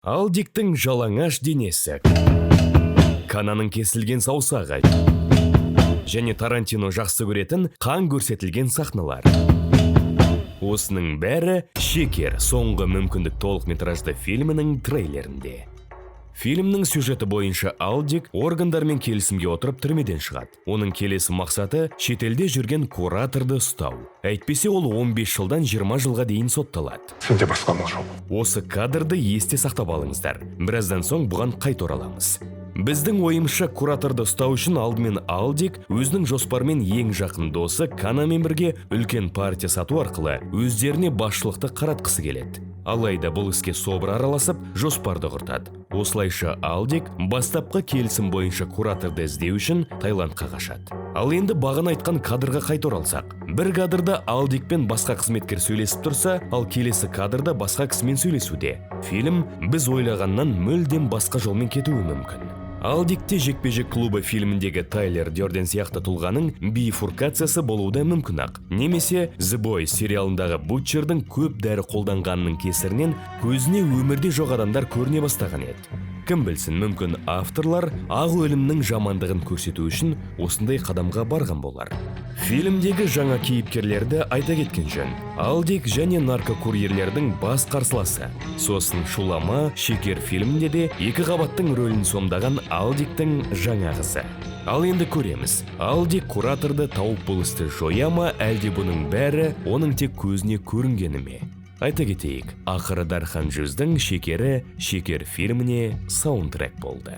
Алдиктің жалаңаш денесі, Кананың кесілген саусағы және Тарантино жақсы көретін қан көрсетілген сахналар. Осының бәрі «Шекер» соңғы мүмкіндік толықметражды фильмінің трейлерінде. Фильмнің сюжеті бойынша Алдик органдармен келісімге отырып түрмеден шығады. Оның келесі мақсаты шетелде жүрген кураторды ұстау. Әйтпесе ол 15 жылдан 20 жылға дейін сотталады. Осы кадрды есте сақтап алыңыздар. Біраздан соң бұған қайта ораламыз. Біздің ойымызша кураторды ұстау үшін алдымен Алдик өзінің жоспармен ең жақын досы Канамен бірге үлкен партия сату арқылы өздеріне басшылықты қаратқысы келеді. Алайда бұл іске собыр араласып, жоспарды құртады. Осылайша Алдик бастапқы келісім бойынша кураторды іздеу үшін Таиландқа қашады. Ал енді бағана айтқан кадрға қайта оралсақ. Бір кадрда Алдик пен басқа қызметкер сөйлесіп тұрса, ал келесі кадрда басқа кісімен сөйлесуде. Фильм біз ойлағаннан мүлдем басқа жолмен кетуі мүмкін. Алдикте жекпе-жек клубы фильміндегі Тайлер Дёрден сияқты тұлғаның бифуркациясы болуы да мүмкін ақ. Немесе The Boys сериалындағы Бутчердің көп дәрі қолданғанының кесірінен көзіне өмірде жоқ адамдар көріне бастаған еді. Кім білсін, мүмкін авторлар ақ өлімнің жамандығын көрсету үшін осындай қадамға барған болар. Фильмдегі жаңа кейіпкерлерді айта кеткен жөн. Алдик және наркокурьерлердің бас қарсыласы. Сосын Шулама, Шекер фильмінде де екі қабаттың рөлін сомдаған Алдиктің жаңа қызы. Ал енді көреміз. Алдик кураторды тауып бұл істі жоя ма, әлде бұның бәрі оның тек көзіне көрінгені ме? Айта кетейік, ақыры Дархан Жүздің Шекері Шекер фильміне саундтрек болды.